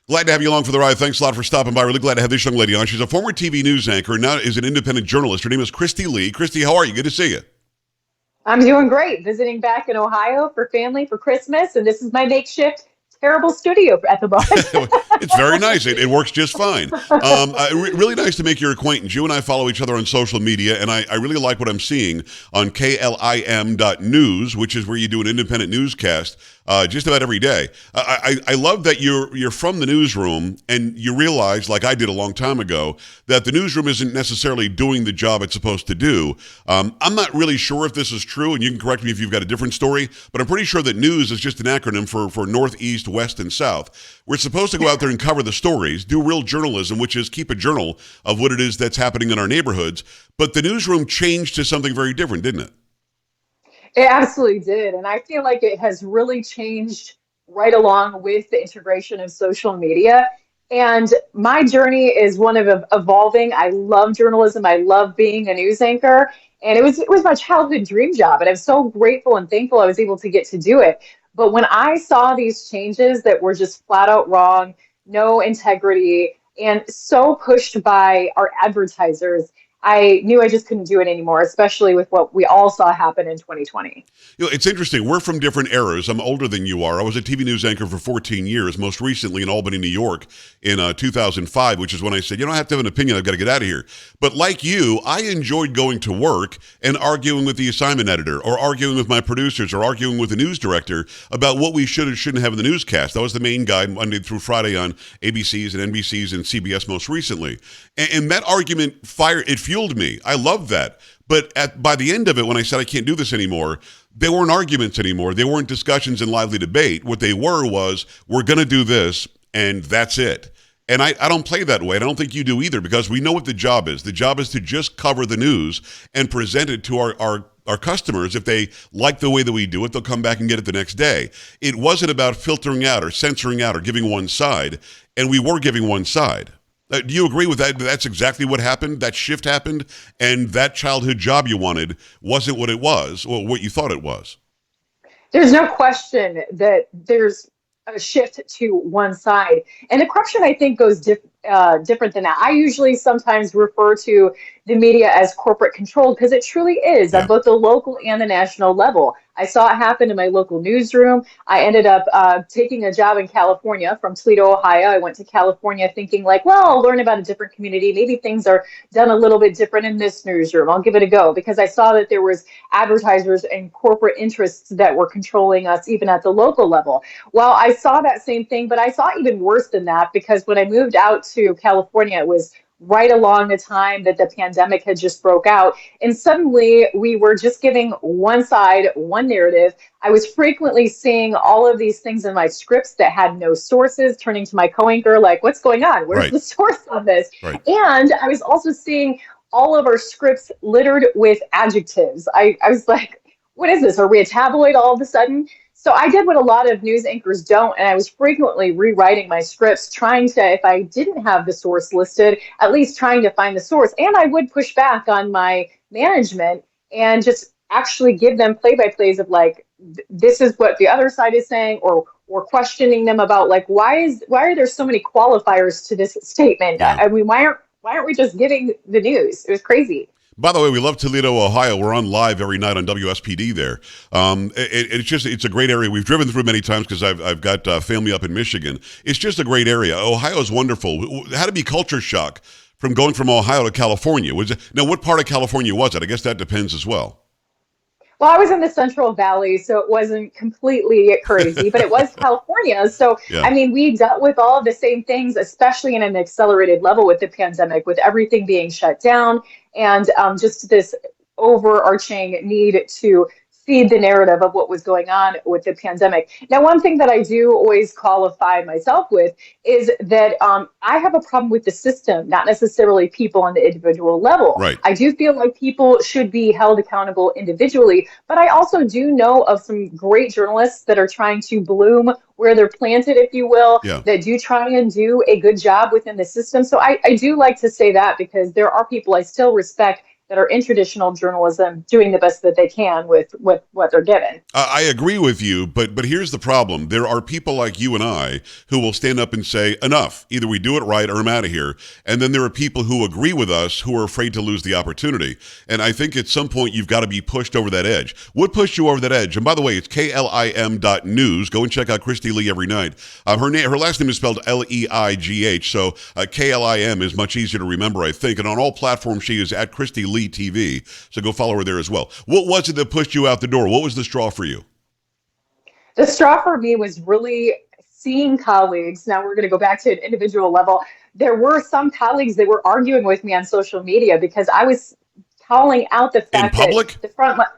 Glad to have you along for the ride. Thanks a lot for stopping by. Really glad to have this young lady on. She's a former TV news anchor and now is an independent journalist. Her name is Christy Lee. Christy, how are you? Good to see you. I'm doing great. Visiting back in Ohio for family for Christmas, and this is my makeshift terrible studio at the moment. It's very nice. It works just fine. Really nice to make your acquaintance. You and I follow each other on social media, and I really like what I'm seeing on KLIM.news, which is where you do an independent newscast just about every day. I love that you're from the newsroom, and you realize, like I did a long time ago, that the newsroom isn't necessarily doing the job it's supposed to do. I'm not really sure if this is true, and you can correct me if you've got a different story, but I'm pretty sure that news is just an acronym for Northeast, West, and South. We're supposed to go out there and cover the stories, do real journalism, which is keep a journal of what it is that's happening in our neighborhoods. But the newsroom changed to something very different, didn't it? It absolutely did. And I feel like it has really changed right along with the integration of social media. And my journey is one of evolving. I love journalism. I love being a news anchor. And it was my childhood dream job. And I'm so grateful and thankful I was able to get to do it. But when I saw these changes that were just flat out wrong, no integrity, and so pushed by our advertisers, I knew I just couldn't do it anymore, especially with what we all saw happen in 2020. It's interesting. We're from different eras. I'm older than you are. I was a TV news anchor for 14 years, most recently in Albany, New York in 2005, which is when I said, I have to have an opinion. I've got to get out of here. But like you, I enjoyed going to work and arguing with the assignment editor or arguing with my producers or arguing with the news director about what we should or shouldn't have in the newscast. I was the main guy Monday through Friday on ABCs and NBCs and CBS most recently. And that argument it fueled me. I loved that. But by the end of it, when I said I can't do this anymore, they weren't arguments anymore. They weren't discussions and lively debate. What they was, we're going to do this, and that's it. And I don't play that way. I don't think you do either, because we know what the job is. The job is to just cover the news and present it to our customers. If they like the way that we do it, they'll come back and get it the next day. It wasn't about filtering out or censoring out or giving one side, and we were giving one side. Do you agree with that? That's exactly what happened. That shift happened, and that childhood job you wanted wasn't what it was, or what you thought it was. There's no question that there's a shift to one side. And the corruption, I think, goes different than that. I usually sometimes refer to the media as corporate controlled because it truly is Yeah. at both the local and the national level. I saw it happen in my local newsroom. I ended up taking a job in California from Toledo, Ohio. I went to California thinking like, well, I'll learn about a different community. Maybe things are done a little bit different in this newsroom. I'll give it a go because I saw that there was advertisers and corporate interests that were controlling us even at the local level. Well, I saw that same thing, but I saw even worse than that because when I moved out to California, it was right along the time that the pandemic had just broke out. And suddenly we were just giving one side, one narrative. I was frequently seeing all of these things in my scripts that had no sources, turning to my co-anchor, like, what's going on? Where's Right. the source on this? Right. And I was also seeing all of our scripts littered with adjectives. I was like, what is this? Are we a tabloid all of a sudden? So I did what a lot of news anchors don't, and I was frequently rewriting my scripts, trying to, if I didn't have the source listed, at least trying to find the source. And I would push back on my management and just actually give them play-by-plays of like, this is what the other side is saying, or questioning them about like, why are there so many qualifiers to this statement? Yeah. I mean, why aren't we just giving the news? It was crazy. By the way, we love Toledo, Ohio. We're on live every night on WSPD there. It's a great area. We've driven through many times because I've got family up in Michigan. It's just a great area. Ohio is wonderful. Had to be culture shock from going from Ohio to California. Now, what part of California was it? I guess that depends as well. Well, I was in the Central Valley, so it wasn't completely crazy, but it was California. So, Yeah. I mean, we dealt with all of the same things, especially in an accelerated level with the pandemic, with everything being shut down and just this overarching need to feed the narrative of what was going on with the pandemic. Now, one thing that I do always qualify myself with is that I have a problem with the system, not necessarily people on the individual level. Right. I do feel like people should be held accountable individually, but I also do know of some great journalists that are trying to bloom where they're planted, if you will, Yeah. that do try and do a good job within the system. So I do like to say that because there are people I still respect that are in traditional journalism doing the best that they can with what they're given. I agree with you, but here's the problem. There are people like you and I who will stand up and say, enough. Either we do it right or I'm out of here. And then there are people who agree with us who are afraid to lose the opportunity. And I think at some point you've got to be pushed over that edge. What pushed you over that edge? And by the way, it's KLIM.news. Go and check out Christy Lee every night. Her last name is spelled Leigh, so KLIM is much easier to remember, I think. And on all platforms, she is at Christy Lee TV. So go follow her there as well. What was it that pushed you out the door? What was the straw for you? The straw for me was really seeing colleagues. Now we're going to go back to an individual level. There were some colleagues that were arguing with me on social media because I was calling out the fact in public? That the front line.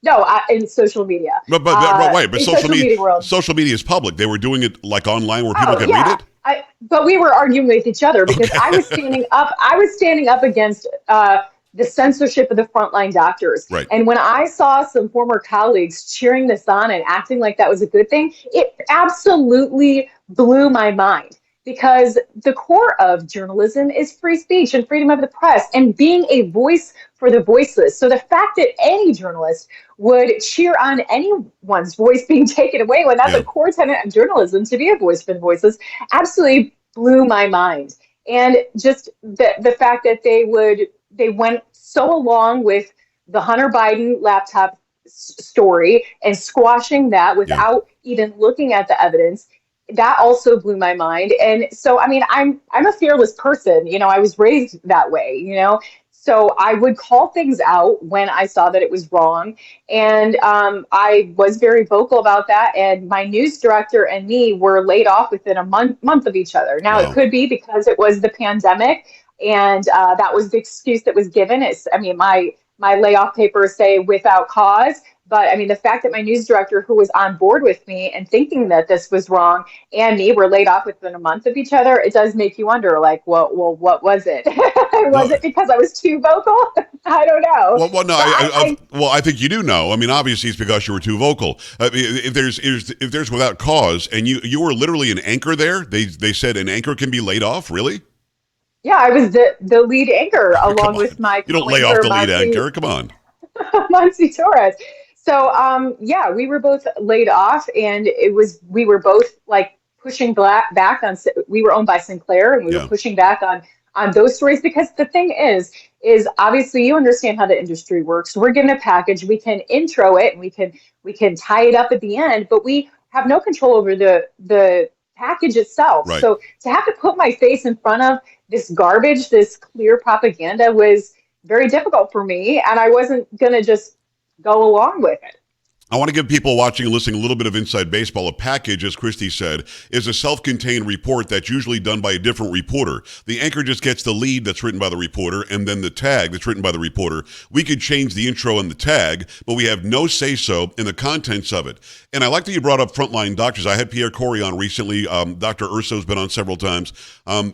No, in social media. But social media is public. They were doing it like online where people could read it. But we were arguing with each other because I was standing up. I was standing up against the censorship of the frontline doctors. Right. And when I saw some former colleagues cheering this on and acting like that was a good thing, it absolutely blew my mind. Because the core of journalism is free speech and freedom of the press and being a voice for the voiceless. So the fact that any journalist would cheer on anyone's voice being taken away when that's a core tenet of journalism, to be a voice for the voiceless, absolutely blew my mind. And just the fact that they went so along with the Hunter Biden laptop story and squashing that without even looking at the evidence, that also blew my mind. And so, I mean, I'm a fearless person. You know, I was raised that way, you know, so I would call things out when I saw that it was wrong. And I was very vocal about that. And my news director and me were laid off within a month of each other. Now, it could be because it was the pandemic. And that was the excuse that was given. My layoff papers say without cause. But I mean, the fact that my news director, who was on board with me and thinking that this was wrong, and me were laid off within a month of each other, it does make you wonder, like, well, what was it? Was it because I was too vocal? I don't know. I think you do know. I mean, obviously, it's because you were too vocal. If there's without cause, and you were literally an anchor there, they said an anchor can be laid off, really? Yeah, I was the lead anchor along with my. You don't lay off the lead anchor. Come on, Monty Torres. So, we were both laid off, and we were both like pushing back on. We were owned by Sinclair, and we were pushing back on those stories because the thing is obviously you understand how the industry works. We're given a package, we can intro it, and we can tie it up at the end, but we have no control over the package itself. Right. So to have to put my face in front of this garbage, this clear propaganda, was very difficult for me, and I wasn't gonna just go along with it. I want to give people watching and listening a little bit of inside baseball. A package, as Christy said, is a self-contained report that's usually done by a different reporter. The anchor just gets the lead that's written by the reporter and then the tag that's written by the reporter. We could change the intro and the tag, but we have no say-so in the contents of it. And I like that you brought up frontline doctors. I had Pierre Corey on recently. Dr. Urso's been on several times.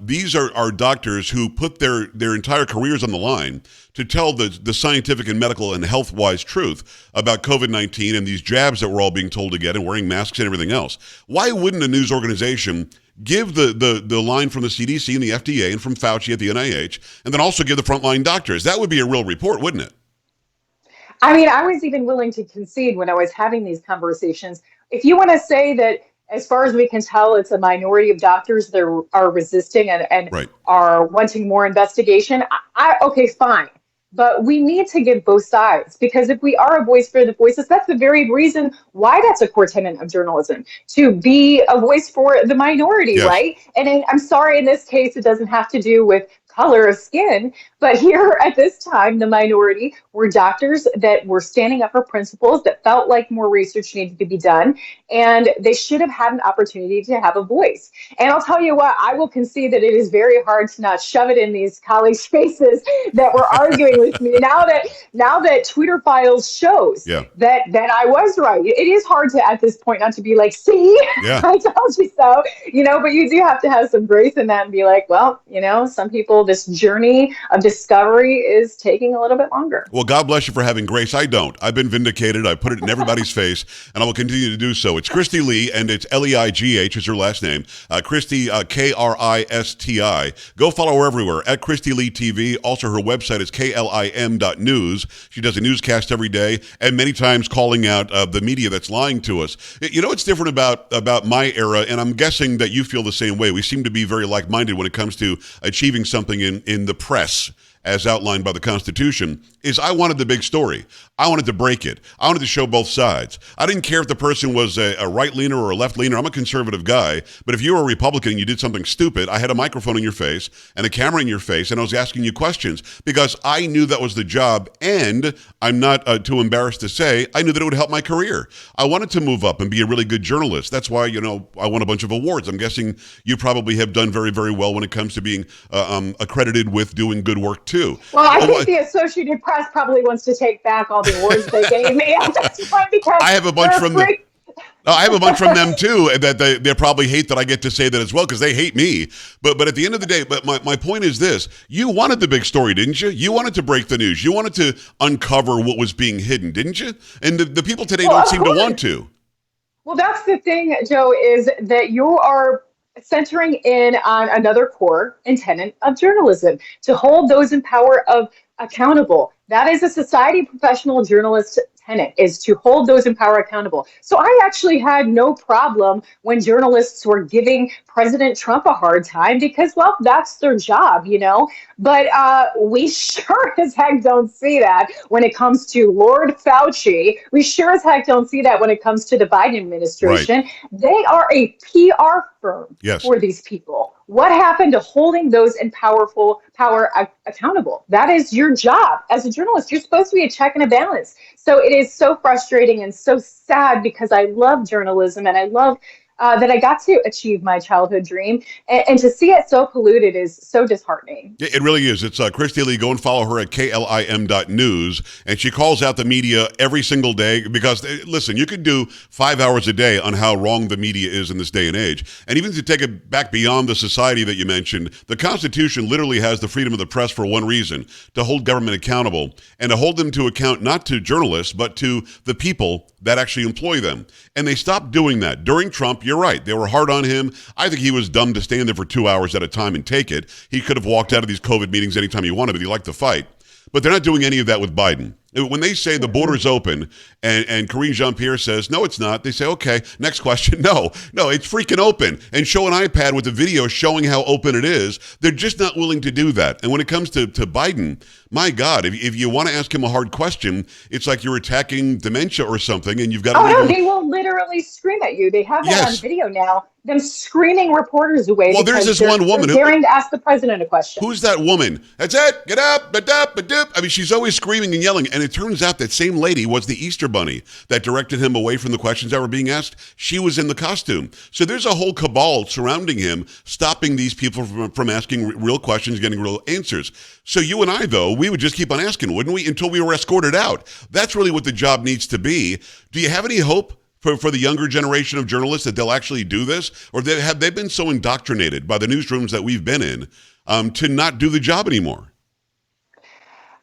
These are doctors who put their entire careers on the line to tell the scientific and medical and health-wise truth about COVID-19 and these jabs that we're all being told to get and wearing masks and everything else. Why wouldn't a news organization give the line from the CDC and the FDA and from Fauci at the NIH, and then also give the frontline doctors? That would be a real report, wouldn't it? I mean, I was even willing to concede when I was having these conversations. If you want to say that, as far as we can tell, it's a minority of doctors that are resisting and are wanting more investigation, okay, fine. But we need to give both sides, because if we are a voice for the voiceless, that's the very reason why that's a core tenet of journalism, to be a voice for the minority, right? And I'm sorry, in this case, it doesn't have to do with color of skin, but here at this time, the minority were doctors that were standing up for principles that felt like more research needed to be done, and they should have had an opportunity to have a voice. And I'll tell you what, I will concede that it is very hard to not shove it in these colleagues' faces that were arguing with me. Now that Twitter Files shows that I was right. It is hard to, at this point, not to be like, see, I told you so, but you do have to have some grace in that and be like, well, some people this journey of discovery is taking a little bit longer. Well, God bless you for having grace. I don't. I've been vindicated. I put it in everybody's face, and I will continue to do so. It's Christy Lee, and it's Leigh is her last name. Christy, Kristi. Go follow her everywhere, at Christy Lee TV. Also, her website is klim.news. She does a newscast every day, and many times calling out the media that's lying to us. You know what's different about my era, and I'm guessing that you feel the same way. We seem to be very like-minded when it comes to achieving something in the press, as outlined by the Constitution, is I wanted the big story. I wanted to break it. I wanted to show both sides. I didn't care if the person was a right-leaner or a left-leaner. I'm a conservative guy. But if you were a Republican and you did something stupid, I had a microphone in your face and a camera in your face, and I was asking you questions because I knew that was the job, and I'm not too embarrassed to say I knew that it would help my career. I wanted to move up and be a really good journalist. That's why, I won a bunch of awards. I'm guessing you probably have done very, very well when it comes to being accredited with doing good work, too. Well, I think the Associated Press probably wants to take back all the awards they gave me at this point because I have a bunch from them. I have a bunch from them too that they probably hate that I get to say that as well because they hate me. But at the end of the day, my point is this: you wanted the big story, didn't you? You wanted to break the news. You wanted to uncover what was being hidden, didn't you? And the people today don't seem to want to. Well, that's the thing, Joe, is that you are centering in on another core tenet of journalism, to hold those in power of accountable. That is a society professional journalist tenet, is to hold those in power accountable. So I actually had no problem when journalists were giving President Trump a hard time because, well, that's their job, But we sure as heck don't see that when it comes to Lord Fauci. We sure as heck don't see that when it comes to the Biden administration. Right. They are a PR firm for these people. What happened to holding those in power accountable? That is your job as a journalist. You're supposed to be a check and a balance. So it is so frustrating and so sad because I love journalism and I love that I got to achieve my childhood dream. And to see it so polluted is so disheartening. It really is. It's Christy Lee. Go and follow her at klim.news. And she calls out the media every single day because, listen, you could do 5 hours a day on how wrong the media is in this day and age. And even to take it back beyond the society that you mentioned, the Constitution literally has the freedom of the press for one reason: to hold government accountable and to hold them to account, not to journalists, but to the people that actually employ them. And they stopped doing that. During Trump, you're right, they were hard on him. I think he was dumb to stand there for 2 hours at a time and take it. He could have walked out of these COVID meetings anytime he wanted, but he liked to fight. But they're not doing any of that with Biden. When they say the border's open and Karine Jean-Pierre says, no, it's not, they say, okay, next question. No, it's freaking open. And show an iPad with a video showing how open it is. They're just not willing to do that. And when it comes to Biden, my God, if you want to ask him a hard question, it's like you're attacking dementia or something, and you've got to... Oh, no, they will literally scream at you. They have that on video now, them screaming reporters away. Well, there's this one woman who daring to ask the president a question. Who's that woman? That's it. Get up, ba-dup. I mean, she's always screaming and yelling, and it turns out that same lady was the Easter Bunny that directed him away from the questions that were being asked. She was in the costume. So there's a whole cabal surrounding him, stopping these people from asking real questions, getting real answers. So you and I, though, we would just keep on asking, wouldn't we, until we were escorted out. That's really what the job needs to be. Do you have any hope for the younger generation of journalists that they'll actually do this? Or have they been so indoctrinated by the newsrooms that we've been in to not do the job anymore?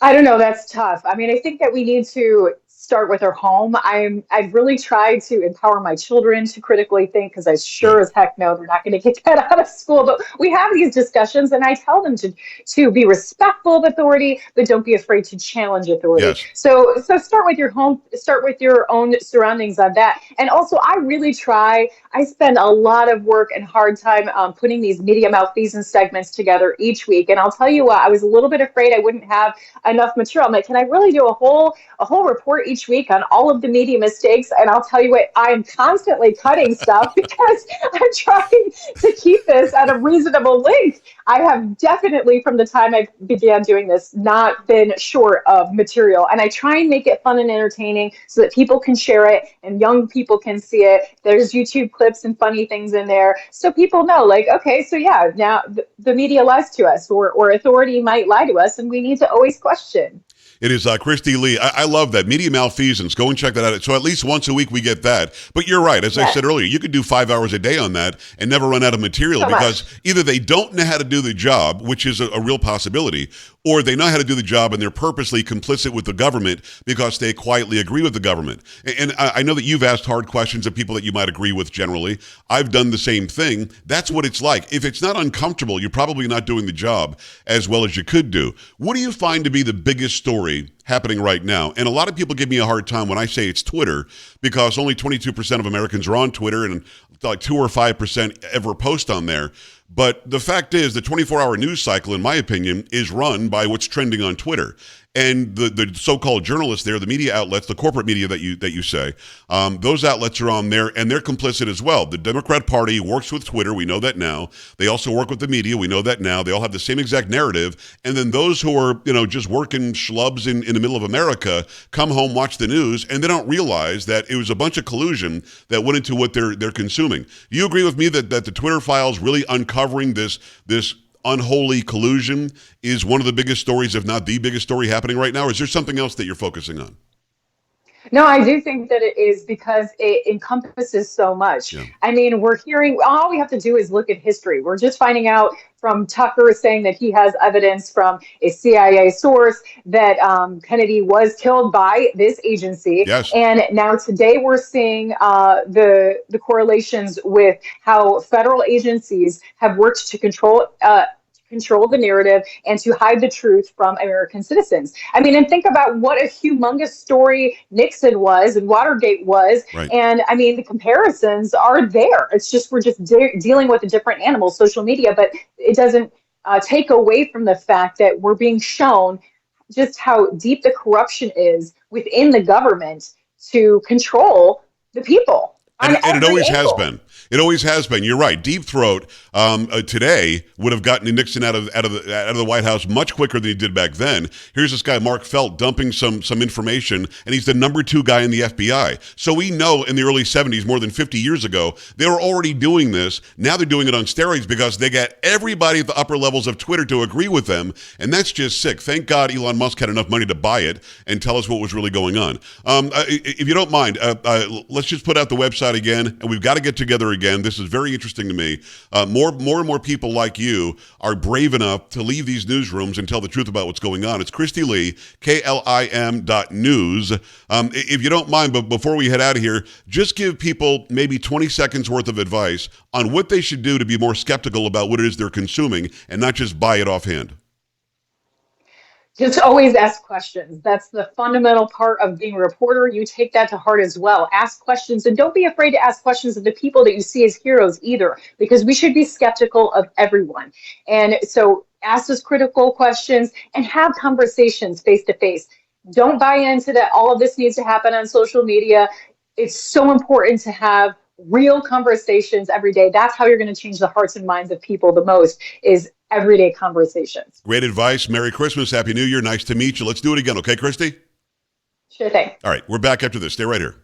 I don't know. That's tough. I mean, I think that we need to start with our home. I've really tried to empower my children to critically think because I sure as heck know they're not going to get that out of school. But we have these discussions and I tell them to be respectful of authority, but don't be afraid to challenge authority. Yes. So start with your home, start with your own surroundings on that. And also I really try, I spend a lot of work and hard time putting these media malfeasance segments together each week. And I'll tell you what, I was a little bit afraid I wouldn't have enough material. I'm like, can I really do a whole report each week on all of the media mistakes? And I'll tell you what, I'm constantly cutting stuff because I'm trying to keep this at a reasonable length. I have definitely, from the time I began doing this, not been short of material. And I try and make it fun and entertaining so that people can share it and young people can see it. There's YouTube clips and funny things in there. So people know, like, okay, so yeah, now the media lies to us or authority might lie to us and we need to always question. It is Christy Lee. I love that. Media malfeasance. Go and check that out. So at least once a week we get that. But you're right. As I said earlier, you could do 5 hours a day on that and never run out of material because either they don't know how to do the job, which is a real possibility, or they know how to do the job and they're purposely complicit with the government because they quietly agree with the government. And I know that you've asked hard questions of people that you might agree with generally. I've done the same thing. That's what it's like. If it's not uncomfortable, you're probably not doing the job as well as you could do. What do you find to be the biggest story happening right now? And a lot of people give me a hard time when I say it's Twitter because only 22% of Americans are on Twitter and like 2 or 5% ever post on there. But the fact is the 24-hour news cycle, in my opinion, is run by what's trending on Twitter. And the so-called journalists there, the media outlets, the corporate media that you say, those outlets are on there and they're complicit as well. The Democrat Party works with Twitter. We know that now. They also work with the media. We know that now. They all have the same exact narrative. And then those who are, just working schlubs in the middle of America come home, watch the news, and they don't realize that it was a bunch of collusion that went into what they're consuming. Do you agree with me that the Twitter files really uncovering this unholy collusion is one of the biggest stories, if not the biggest story happening right now? Or is there something else that you're focusing on? No, I do think that it is because it encompasses so much. Yeah. I mean, we're hearing, all we have to do is look at history. We're just finding out from Tucker saying that he has evidence from a CIA source that Kennedy was killed by this agency. Yes. And now today we're seeing the correlations with how federal agencies have worked to control the narrative and to hide the truth from American citizens. I mean, and think about what a humongous story Nixon was and Watergate was. Right. And I mean, the comparisons are there. It's just, we're just dealing with a different animal, social media, but it doesn't take away from the fact that we're being shown just how deep the corruption is within the government to control the people. And it always has been. It always has been. You're right. Deep Throat today would have gotten Nixon out of the White House much quicker than he did back then. Here's this guy, Mark Felt, dumping some information, and he's the number 2 guy in the FBI. So we know in the early 70s, more than 50 years ago, they were already doing this. Now they're doing it on steroids because they got everybody at the upper levels of Twitter to agree with them, and that's just sick. Thank God Elon Musk had enough money to buy it and tell us what was really going on. If you don't mind, let's just put out the website again, and we've got to get together again. This is very interesting to me. More and more people like you are brave enough to leave these newsrooms and tell the truth about what's going on. It's Christy Lee, KLIM.news. If you don't mind, but before we head out of here, just give people maybe 20 seconds worth of advice on what they should do to be more skeptical about what it is they're consuming and not just buy it offhand. Just always ask questions. That's the fundamental part of being a reporter. You take that to heart as well. Ask questions, and don't be afraid to ask questions of the people that you see as heroes either, because we should be skeptical of everyone. And so ask those critical questions and have conversations face to face. Don't buy into that all of this needs to happen on social media. It's so important to have real conversations every day. That's how you're going to change the hearts and minds of people the most, is everyday conversations. Great advice. Merry Christmas. Happy New Year. Nice to meet you. Let's do it again. Okay, Christy? Sure thing. All right. We're back after this. Stay right here.